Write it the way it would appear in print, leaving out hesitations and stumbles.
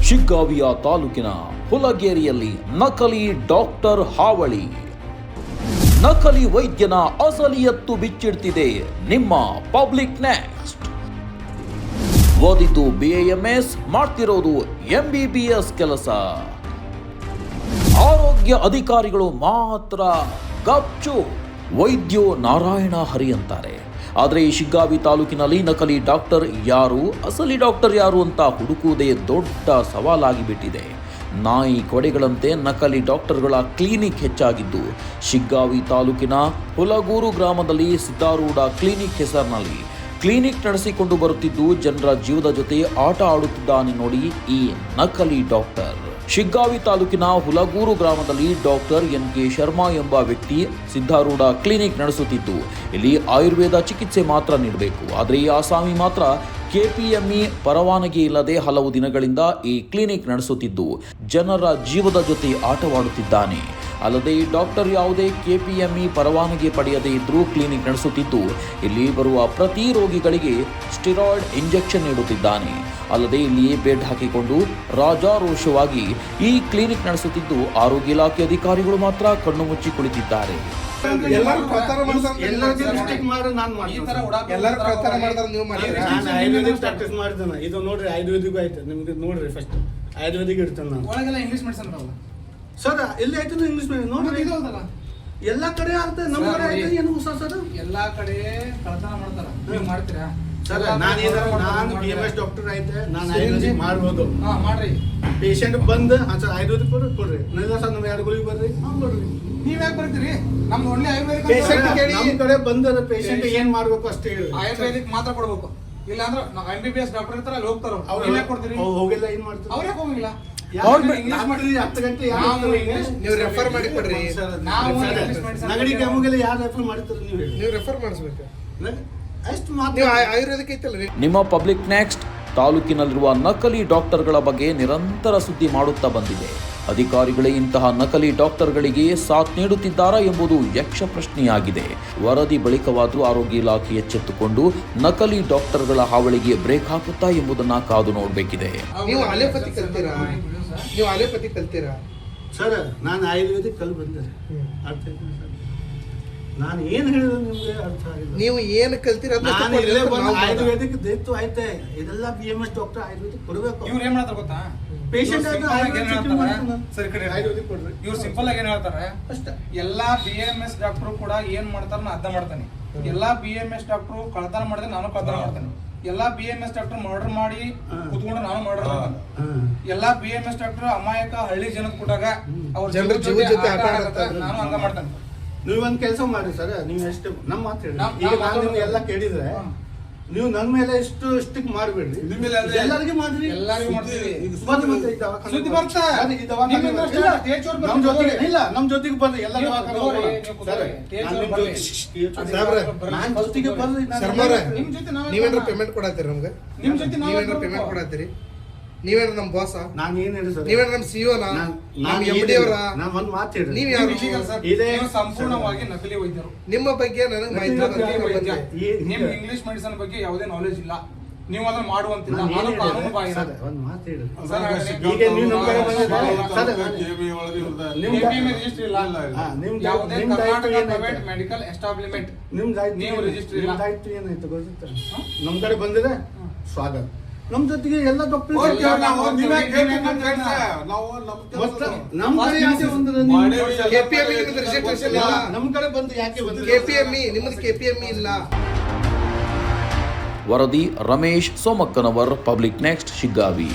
ಶಿಗ್ಗಾವಿಯ ತಾಲೂಕಿನ ಹುಲಗೇರಿಯಲ್ಲಿ ನಕಲಿ ಡಾಕ್ಟರ್ ಹಾವಳಿ. ನಕಲಿ ವೈದ್ಯನ ಅಸಲಿಯತ್ತು ಬಿಚ್ಚಿಡ್ತಿದೆ ನಿಮ್ಮ ಪಬ್ಲಿಕ್ ನೆಕ್ಸ್ಟ್. ಓದಿದ್ದು BAMS, ಮಾಡ್ತಿರೋದು MBBS ಕೆಲಸ. ಆರೋಗ್ಯ ಅಧಿಕಾರಿಗಳು ಮಾತ್ರ ಗಪ್ಚು. ವೈದ್ಯೋ ನಾರಾಯಣ ಹರಿ ಅಂತಾರೆ. ಆದರೆ ಈ ಶಿಗ್ಗಾವಿ ತಾಲೂಕಿನಲ್ಲಿ ನಕಲಿ ಡಾಕ್ಟರ್ ಯಾರು, ಅಸಲಿ ಡಾಕ್ಟರ್ ಯಾರು ಅಂತ ಹುಡುಕುವುದೇ ದೊಡ್ಡ ಸವಾಲಾಗಿ ಬಿಟ್ಟಿದೆ. ನಾಯಿ ಕೊಡೆಗಳಂತೆ ನಕಲಿ ಡಾಕ್ಟರ್ಗಳ ಕ್ಲಿನಿಕ್ ಹೆಚ್ಚಾಗಿದ್ದು, ಶಿಗ್ಗಾವಿ ತಾಲೂಕಿನ ಹುಲಗೂರು ಗ್ರಾಮದಲ್ಲಿ ಸಿದ್ದಾರೂಢ ಕ್ಲಿನಿಕ್ ಹೆಸರಿನಲ್ಲಿ ಕ್ಲಿನಿಕ್ ನಡೆಸಿಕೊಂಡು ಬರುತ್ತಿದ್ದು, ಜನರ ಜೀವದ ಜೊತೆ ಆಟ ಆಡುತ್ತಿದ್ದಾನೆ ನೋಡಿ ಈ ನಕಲಿ ಡಾಕ್ಟರ್. ಶಿಗ್ಗಾವಿ ತಾಲೂಕಿನ ಹುಲಗೂರು ಗ್ರಾಮದಲ್ಲಿ ಡಾಕ್ಟರ್ NK ಶರ್ಮಾ ಎಂಬ ವ್ಯಕ್ತಿ ಸಿದ್ದಾರೂಢ ಕ್ಲಿನಿಕ್ ನಡೆಸುತ್ತಿದ್ದು, ಇಲ್ಲಿ ಆಯುರ್ವೇದ ಚಿಕಿತ್ಸೆ ಮಾತ್ರ ನೀಡಬೇಕು. ಆದರೆ ಈ ಆಸಾಮಿ ಮಾತ್ರ KPME ಪರವಾನಗಿ ಇಲ್ಲದೆ ಹಲವು ದಿನಗಳಿಂದ ಈ ಕ್ಲಿನಿಕ್ ನಡೆಸುತ್ತಿದ್ದು, ಜನರ ಜೀವದ ಜೊತೆ ಆಟವಾಡುತ್ತಿದ್ದಾನೆ. ಅಲ್ಲದೆ ಈ ಡಾಕ್ಟರ್ ಯಾವುದೇ KPME ಪರವಾನಗಿ ಪಡೆಯದೇ ಇದ್ರೂ ಕ್ಲಿನಿಕ್ ನಡೆಸುತ್ತಿದ್ದು, ಇಲ್ಲಿ ಬರುವ ಪ್ರತಿ ರೋಗಿಗಳಿಗೆ ಸ್ಟಿರಾಯ್ಡ್ ಇಂಜೆಕ್ಷನ್ ನೀಡುತ್ತಿದ್ದಾನೆ. ಅಲ್ಲದೆ ಇಲ್ಲಿಯೇ ಬೆಡ್ ಹಾಕಿಕೊಂಡು ರಾಜಾರೋಷವಾಗಿ ಈ ಕ್ಲಿನಿಕ್ ನಡೆಸುತ್ತಿದ್ದು, ಆರೋಗ್ಯ ಇಲಾಖೆ ಅಧಿಕಾರಿಗಳು ಮಾತ್ರ ಕಣ್ಣು ಮುಚ್ಚಿ ಕುಳಿತಿದ್ದಾರೆ. ಇದು ನೋಡ್ರಿ ಆಯುರ್ವೇದಿಕ್ ಆಯ್ತು ನಿಮ್ಗೆ. ನೋಡ್ರಿ ಫಸ್ಟ್ ಆಯುರ್ವೇದಿಕ್ ಇಡ್ತೇನೆ ನಾನು. ಇಂಗ್ಲಿಷ್ ಮೆಡಿಸಿನ್ ಸರ್ ಎಲ್ಲಿ ಆಯ್ತು ಇಂಗ್ಲಿಷ್ ಮೆಡಿಸಿನ್ ನೋಡ್ರಿ. ಎಲ್ಲಾ ಕಡೆ ಆಗ್ತದೆ, ನಮ್ಮ ಕಡೆ ಆಯ್ತು ಏನು ಹೊಸ ಸರ್? ಎಲ್ಲಾ ಕಡೆ ಕಳ್ತನ ಮಾಡ್ತಾರ, ನೀವು ಮಾಡ್ತೀರಾ? ಸರ್ ನಾನು BMS ಡಾಕ್ಟರ್ ಐತೆ, ನಾನು ಆಯುರ್ವೇದಿಕ್ ಮಾಡ್ಬೋದು. ಮಾಡ್ರಿ. ಪೇಷಂಟ್ ಬಂದು ಸರ್ ಆಯುರ್ವೇದಿಕ್ ಕೊಡ್ರಿ. ಇಲ್ಲ ಸರ್ ನಮ್ಮ 2 ಗುಳಿಗೆ ಬರ್ರಿ, ಕೊಡ್ರಿ. ನೀವ್ ಯಾಕೆ ಬರ್ತೀರಿ? ನಮ್ದು ಒಳ್ಳೆ ಆಯುರ್ವೇದಿಕ್. ನಮ್ಮ ಕಡೆ ಬಂದ ಪೇಷಂಟ್ ಏನ್ ಮಾಡ್ಬೇಕು ಅಷ್ಟೇ ಹೇಳಿ. ಆಯುರ್ವೇದಿಕ್ ಮಾತ್ರ ಕೊಡ್ಬೇಕು. ಇಲ್ಲ ಅಂದ್ರೆ MBBS ಡಾಕ್ಟರ್ ಇರ್ತಾರ, ಅಲ್ಲಿ ಹೋಗ್ತಾರ. ಅವ್ರು ನೀವ್ ಯಾಕೆ ಕೊಡ್ತೀರಿ? ಹೋಗಿಲ್ಲ, ಏನ್ ಮಾಡ್ತಾರೆ? ಅವ್ರು ಯಾಕೆ ಹೋಗಿಲ್ಲ? ಇಂಗ್ಲಿಷ್ ಮಾಡ್ರಿ. 10 ಗಂಟೆ ನೀವು ರೆಫರ್ ಮಾಡಿ ಕೊಡ್ರಿ. ನಗಡಿ ಕೆಮ್ಮುಗೆಲ್ಲ ಯಾರು ರೆಫರ್ ಮಾಡ್ತಾರೆ? ನೀವು ರೆಫರ್ ಮಾಡಿಸ್ಬೇಕು. ಅಷ್ಟು ಮಾತ್ರ ಆಯುರ್ವೇದಿಕ್ ಐತಲ್ರಿ. ನಿಮ್ಮ ಪಬ್ಲಿಕ್ ನೆಕ್ಸ್ಟ್ ತಾಲೂಕಿನಲ್ಲಿರುವ ನಕಲಿ ಡಾಕ್ಟರ್ಗಳ ಬಗ್ಗೆ ನಿರಂತರ ಸುದ್ದಿ ಮಾಡುತ್ತಾ ಬಂದಿದೆ. ಅಧಿಕಾರಿಗಳೇ ಇಂತಹ ನಕಲಿ ಡಾಕ್ಟರ್ಗಳಿಗೆ ಸಾಥ್ ನೀಡುತ್ತಿದ್ದಾರಾ ಎಂಬುದು ಯಕ್ಷ ಪ್ರಶ್ನೆಯಾಗಿದೆ. ವರದಿ ಬಳಿಕವಾದರೂ ಆರೋಗ್ಯ ಇಲಾಖೆ ಎಚ್ಚೆತ್ತುಕೊಂಡು ನಕಲಿ ಡಾಕ್ಟರ್ಗಳ ಹಾವಳಿಗೆ ಬ್ರೇಕ್ ಹಾಕುತ್ತಾ ಎಂಬುದನ್ನ ಕಾದು ನೋಡಬೇಕಿದೆ. ನೀವು ಅಲೋಪತಿ ಕಲ್ತೀರಾ? ಸರ್ ನಾನು ಆಯುರ್ವೇದಿಕ್ ಕಲ್ ಬಂದೆ. ಅರ್ಥ ಆಯ್ತು ಸರ್? ನಾನು ಏನ್ ಹೇಳಿದ್ರು ನಿಮ್ಗೆ ಅರ್ಥ ಆಗಿಲ್ಲ. ನೀವು ಏನು ಕಲ್ತೀರ? ಆಯುರ್ವೇದಿಕ್ ದೈತ್ವ ಐತೆ. ಇದೆಲ್ಲ BMS ಡಾಕ್ಟರ್ ಆಯುರ್ವೇದಿಕ್ ಕೊಡಬೇಕು. ಇವ್ರು ಏನ್ ಮಾಡ್ತಾರ ಗೊತ್ತಾ? ಪೇಷಂಟ್ ಇವ್ರು ಸಿಂಪಲ್ ಆಗಿ ಏನ್ ಹೇಳ್ತಾರೆ ಅಷ್ಟೇ. ಎಲ್ಲಾ BMS ಡಾಕ್ಟರ್ ಕೂಡ ಏನ್ ಮಾಡ್ತಾರ ನಾ ಅರ್ಧ ಮಾಡ್ತಾನೆ. ಎಲ್ಲಾ BMS ಡಾಕ್ಟರ್ ಕಳ್ತನ ಮಾಡಿದ್ರೆ ನಾನು ಕಳ್ತನ ಮಾಡ್ತಾನೆ. ಎಲ್ಲಾ BMS ಡಾಕ್ಟರ್ ಮರ್ಡರ್ ಮಾಡಿ ಕುತ್ಕೊಂಡು ನಾನು ಮರ್ಡರ್ ಮಾಡ್ತಾನೆ. ಎಲ್ಲಾ BMS ಡಾಕ್ಟರ್ ಅಮಾಯಕ ಹಳ್ಳಿ ಜನದ ಕೂಟಾಗ ಅವ್ರ ಜನರ ಜೀವ ಜೊತೆ ಆಟ ನಾನು ಹಂಗ ಮಾಡ್ತಾನೆ. ನೀವು ಒಂದ್ ಕೆಲಸ ಮಾಡಿ ಸರ್, ನೀವು ಎಷ್ಟು ನಮ್ಮ ಮಾತು ಹೇಳಿ. ಈಗ ನಾನು ನಿಮ್ಗೆ ಎಲ್ಲ ಕೇಳಿದ್ರೆ ನೀವು ನನ್ನ ಮೇಲೆ ಎಷ್ಟು ಸ್ಟಿಕ್ ಮಾಡ್ಬೇಡ್ರಿ. ಎಲ್ಲರಿಗೂ ಮಾಡ್ರಿ. ಎಲ್ಲರಿಗೂ ಮಾಡ್ತೀವಿ. ಸುದ್ದಿ ಬರ್ತಾ ಇಲ್ಲ ನಮ್ಮ ಜೊತೆಗೆ ಬರ್ರಿ. ಎಲ್ಲ ಜೊತೆಗೆ ಬರ್ರಿ. ನಿಮ್ ಜೊತೆ ನೀವೇನಾರ ಪೇಮೆಂಟ್ ಕೊಡತ್ತೀರಿ ನಮ್ಗೆ? ನಿಮ್ ಜೊತೆ ನೀವೇನಾರ ಪೇಮೆಂಟ್ ಕೊಡತ್ತೀರಿ? ನೀವೇನ ನಮ್ಮ ಬಾಸ? ನಾನು ಏನ್ ಹೇಳಿ ಸರ್? ನೀವೇನ ನಮ್ಮ CEO ನಾ? ನಮ್ಮ MD ಅವರ? ನಾನು ಒಂದ್ ಮಾತು ಹೇಳಿ. ನೀವು ಯಾರು? ಸಂಪೂರ್ಣವಾಗಿ ನಕಲಿ ವೈದ್ಯರು. ನಿಮ್ಮ ಬಗ್ಗೆ ನನಗೆ ಮಾಹಿತಿ ವೈದ್ಯ. ನಿಮ್ ಇಂಗ್ಲಿಷ್ ಮೆಡಿಸಿನ್ ಬಗ್ಗೆ ಯಾವುದೇ ನಾಲೆಜ್ ಇಲ್ಲ. ನೀವು ಅದನ್ನ ಮಾಡುವಂತಿಲ್ಲ. ನಾನು ಕಾನೂನು ಬಾಹಿರ. ಒಂದ್ ಮಾತು ಹೇಳಿ. ಈಗ ನೀವು ನಮ್ಮ ಕಡೆ KPME ರಿಜಿಸ್ಟರ್ ಇಲ್ಲ. ಯಾವುದೇ ಕರ್ನಾಟಕ ಪ್ರೈವೇಟ್ ಮೆಡಿಕಲ್ ಎಸ್ಟಾಬ್ಲಿಷ್ಮೆಂಟ್ ನೀವು ರಿಜಿಸ್ಟರ್ ಇಲ್ಲ. ಏನಾಯ್ತು ಗೊತ್ತಾ? ನಮ್ ಕಡೆ ಬಂದಿದೆ ಸ್ವಾಗತ. ನಮ್ ಜೊತೆಗೆ ಎಲ್ಲ ಡಾಕ್ಟರ್ ನಮ್ ಕಡೆ ಬಂದು ಯಾಕೆ ಬಂದ್ರೆ KPME ನಿಮ್ಮದು KPME ಇಲ್ಲ. ವರದಿ ರಮೇಶ್ ಸೋಮಕ್ಕನವರ್, ಪಬ್ಲಿಕ್ ನೆಕ್ಸ್ಟ್, ಶಿಗ್ಗಾವಿ.